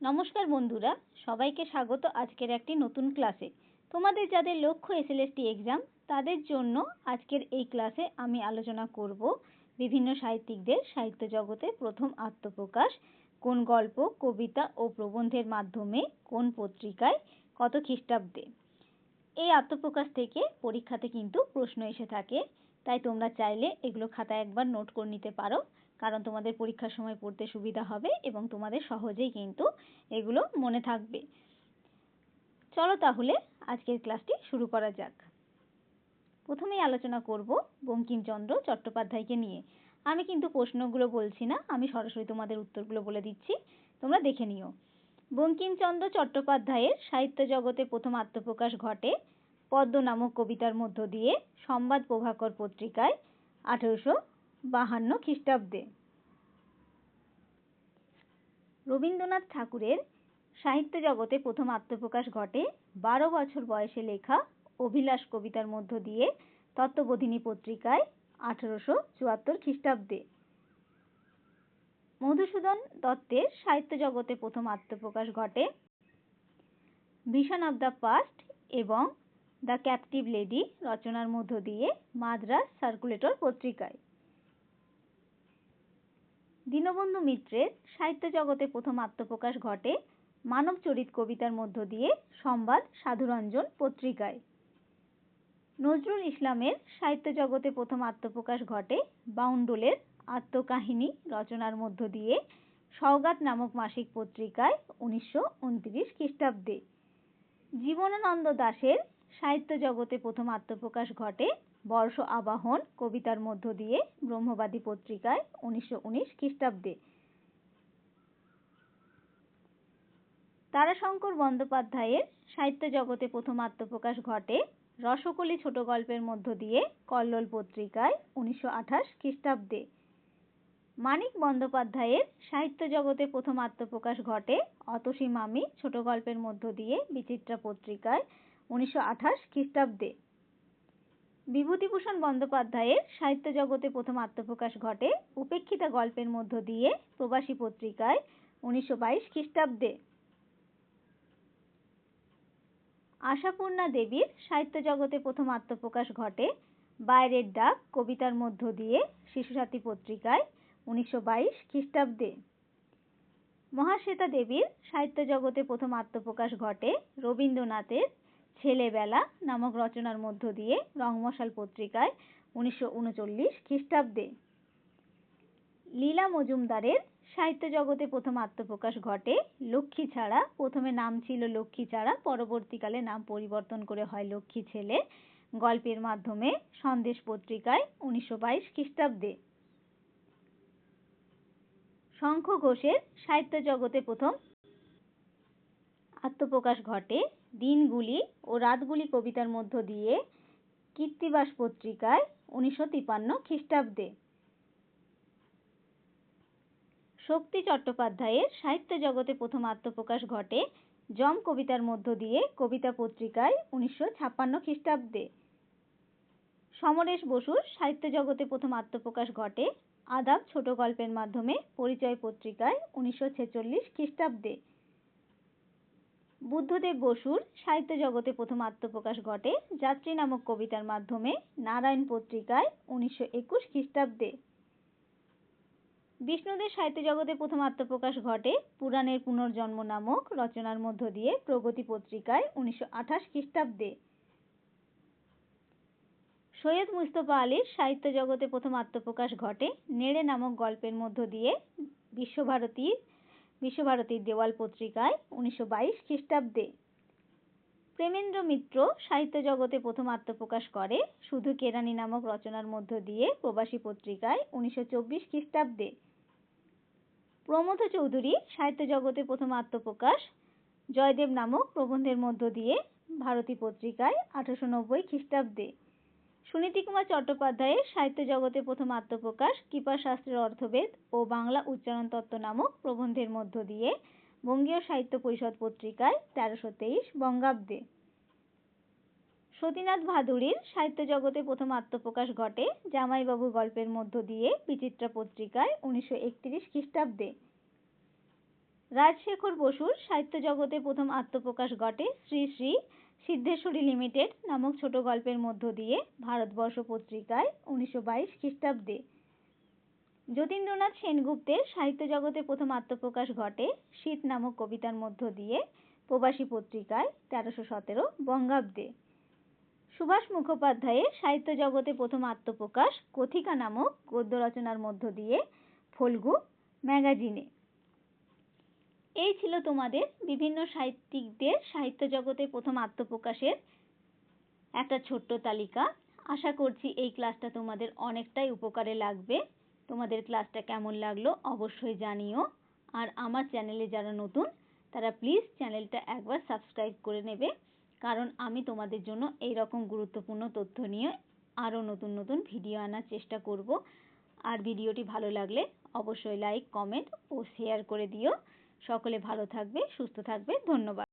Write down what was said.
নমস্কার বন্ধুরা, সবাইকে স্বাগত আজকের একটি নতুন ক্লাসে। তোমাদের যাদের লক্ষ্য এসএলএসটি এক্সাম তাদের জন্য আজকের এই ক্লাসে আমি আলোচনা করব বিভিন্ন সাহিত্যিকদের সাহিত্য জগতে প্রথম আত্মপ্রকাশ কোন গল্প, কবিতা ও প্রবন্ধের মাধ্যমে কোন পত্রিকায় কত খ্রিস্টাব্দে। এই আত্মপ্রকাশ থেকে পরীক্ষাতে কিন্তু প্রশ্ন এসে থাকে, তাই তোমরা চাইলে এগুলো খাতায় একবার নোট করে নিতে পারো, কারণ তোমাদের পরীক্ষার সময় পড়তে সুবিধা হবে এবং তোমাদের সহজেই কিন্তু এগুলো মনে থাকবে। চলো তাহলে আজকের ক্লাসটি শুরু করা যাক। প্রথমেই আলোচনা করব বঙ্কিমচন্দ্র চট্টোপাধ্যায়কে নিয়ে। আমি কিন্তু প্রশ্নগুলো বলছি না, আমি সরাসরি তোমাদের উত্তরগুলো বলে দিচ্ছি, তোমরা দেখে নিও। বঙ্কিমচন্দ্র চট্টোপাধ্যায়ের সাহিত্য জগতে প্রথম আত্মপ্রকাশ ঘটে পদ্ম নামক কবিতার মধ্য দিয়ে সংবাদ প্রভাকর পত্রিকায় 1852 খ্রিস্টাব্দে। রবীন্দ্রনাথ ঠাকুরের সাহিত্য জগতে প্রথম আত্মপ্রকাশ ঘটে 12 বছর বয়সে লেখা অভিলাষ কবিতার মধ্য দিয়ে তত্ত্ববোধিনী পত্রিকায় 1874 খ্রিস্টাব্দে। মধুসূদন দত্তের সাহিত্য জগতে প্রথম আত্মপ্রকাশ ঘটে ভিশন অব দ্য পাস্ট এবং দ্য ক্যাপটিভ লেডি রচনার মধ্য দিয়ে মাদ্রাজ সার্কুলেটর পত্রিকায়। দীনবন্ধু মিত্রের সাহিত্য জগতে প্রথম আত্মপ্রকাশ ঘটে মানবচরিত কবিতার মধ্য দিয়ে সংবাদ সাধুরঞ্জন পত্রিকায়। নজরুল ইসলামের সাহিত্য জগতে প্রথম আত্মপ্রকাশ ঘটে বাউন্ডুলের আত্মকাহিনী রচনার মধ্য দিয়ে সওগাত নামক মাসিক পত্রিকায় 1929 খ্রিস্টাব্দে। জীবনানন্দ দাশের সাহিত্য জগতে প্রথম আত্মপ্রকাশ ঘটে বর্ষ আবাহন কবিতার মধ্য দিয়ে ব্রহ্মবাদী পত্রিকায় 1919 খ্রিস্টাব্দে। তারাশঙ্কর বন্দ্যোপাধ্যায়ের সাহিত্য জগতে প্রথম আত্মপ্রকাশ ঘটে রসকলি ছোট গল্পের মধ্য দিয়ে কল্লোল পত্রিকায় 1928 খ্রিস্টাব্দে। মানিক বন্দ্যোপাধ্যায়ের সাহিত্য জগতে প্রথম আত্মপ্রকাশ ঘটে অতসী মামি ছোট গল্পের মধ্য দিয়ে বিচিত্রা পত্রিকায় 1928 খ্রিস্টাব্দে। বিভূতিভূষণ বন্দ্যোপাধ্যায়ের সাহিত্য জগতে প্রথম আত্মপ্রকাশ ঘটে উপেক্ষিতা গল্পের মধ্য দিয়ে প্রবাসী পত্রিকায় 1922 খ্রিস্টাব্দে। আশাপূর্ণা দেবীর সাহিত্য জগতে প্রথম আত্মপ্রকাশ ঘটে বাইরের ডাক কবিতার মধ্য দিয়ে শিশুসাথী পত্রিকায় 1922 খ্রিস্টাব্দে। মহাশ্বেতা দেবীর সাহিত্য জগতে প্রথম আত্মপ্রকাশ ঘটে রবীন্দ্রনাথের ছেলেবেলা নামক রচনার মধ্য দিয়ে রংমশাল পত্রিকায় 1939 খ্রিস্টাব্দে। লীলা মজুমদারের সাহিত্য জগতে প্রথম আত্মপ্রকাশ ঘটে লক্ষ্মী ছাড়া, প্রথমে নাম ছিল লক্ষ্মী ছাড়া, পরবর্তীকালে নাম পরিবর্তন করে হয় লক্ষ্মী ছেলে গল্পের মাধ্যমে সন্দেশ পত্রিকায় 1922 খ্রিস্টাব্দে। শঙ্খ ঘোষের সাহিত্য জগতে প্রথম আত্মপ্রকাশ ঘটে দিনগুলি ও রাতগুলি কবিতার মধ্য দিয়ে কীর্তিবাস পত্রিকায় 1953 খ্রিস্টাব্দে। শক্তি চট্টোপাধ্যায়ের সাহিত্য জগতে প্রথম আত্মপ্রকাশ ঘটে জম কবিতার মধ্য দিয়ে কবিতা পত্রিকায় 1956 খ্রিস্টাব্দে। সমরেশ বসুর সাহিত্য জগতে প্রথম আত্মপ্রকাশ ঘটে আদাব ছোট গল্পের মাধ্যমে পরিচয় পত্রিকায় 1946 খ্রিস্টাব্দে। বুদ্ধদেব বসুর সাহিত্য জগতে প্রথম আত্মপ্রকাশ ঘটে যাত্রী নামক কবিতার মাধ্যমে নারায়ণ পত্রিকায় 1921 খ্রিস্টাব্দে। বিষ্ণুদের সাহিত্য জগতে প্রথম আত্মপ্রকাশ ঘটে পুরাণের পুনর্জন্ম নামক রচনার মধ্য দিয়ে প্রগতি পত্রিকায় 1928 খ্রিস্টাব্দে। সৈয়দ মুস্তফা আলীর সাহিত্য জগতে প্রথম আত্মপ্রকাশ ঘটে নেড়ে নামক গল্পের মধ্য দিয়ে বিশ্বভারতীর দেওয়াল পত্রিকায় 1922 খ্রিস্টাব্দে। প্রেমেন্দ্র মিত্র সাহিত্য জগতে প্রথম আত্মপ্রকাশ করে শুধু কেরানি নামক রচনার মধ্য দিয়ে প্রবাসী পত্রিকায় 1924 খ্রিস্টাব্দে। প্রমথ চৌধুরী সাহিত্য জগতে প্রথম আত্মপ্রকাশ জয়দেব নামক প্রবন্ধের মধ্য দিয়ে ভারতী পত্রিকায় 1890 খ্রিস্টাব্দে। সুনীতি কুমার চট্টোপাধ্যায়ের সাহিত্য জগতে প্রথম আত্মপ্রকাশ কৃপা শাস্ত্রের অর্থবেদ ও বাংলা উচ্চারণ তত্ত্ব নামক প্রবন্ধের মধ্য দিয়ে বঙ্গীয় সাহিত্য পরিষদ পত্রিকায় 1323 বঙ্গাব্দে। সতীনাথ ভাদুড়ীর সাহিত্য জগতে প্রথম আত্মপ্রকাশ ঘটে জামাইবাবু গল্পের মধ্য দিয়ে বিচিত্রা পত্রিকায় 1931 খ্রিস্টাব্দে। রাজশেখর বসুর সাহিত্য জগতে প্রথম আত্মপ্রকাশ ঘটে শ্রী শ্রী সিদ্ধেশ্বরী লিমিটেড নামক ছোট গল্পের মধ্য দিয়ে ভারতবর্ষ পত্রিকায় 1922 খ্রিস্টাব্দে। যতীন্দ্রনাথ সেনগুপ্তের সাহিত্য জগতে প্রথম আত্মপ্রকাশ ঘটে শীত নামক কবিতার মধ্য দিয়ে প্রবাসী পত্রিকায় 1317 বঙ্গাব্দে। সুভাষ মুখোপাধ্যায়ের সাহিত্য জগতে প্রথম আত্মপ্রকাশ কথিকা নামক গদ্য রচনার মধ্য দিয়ে ফল্গু ম্যাগাজিনে। এই ছিল তোমাদের বিভিন্ন সাহিত্যিকদের সাহিত্য জগতে প্রথম আত্মপ্রকাশের একটা ছোট্ট তালিকা। আশা করছি এই ক্লাসটা তোমাদের অনেকটাই উপকারে লাগবে। তোমাদের ক্লাসটা কেমন লাগলো অবশ্যই জানিও। আর আমার চ্যানেলে যারা নতুন তারা প্লিজ চ্যানেলটা একবার সাবস্ক্রাইব করে নেবে, কারণ আমি তোমাদের জন্য এই রকম গুরুত্বপূর্ণ তথ্য নিয়ে আরও নতুন নতুন ভিডিও আনার চেষ্টা করব। আর ভিডিওটি ভালো লাগলে অবশ্যই লাইক, কমেন্ট ও শেয়ার করে দিও। সকলে ভালো থাকবে, সুস্থ থাকবে। ধন্যবাদ।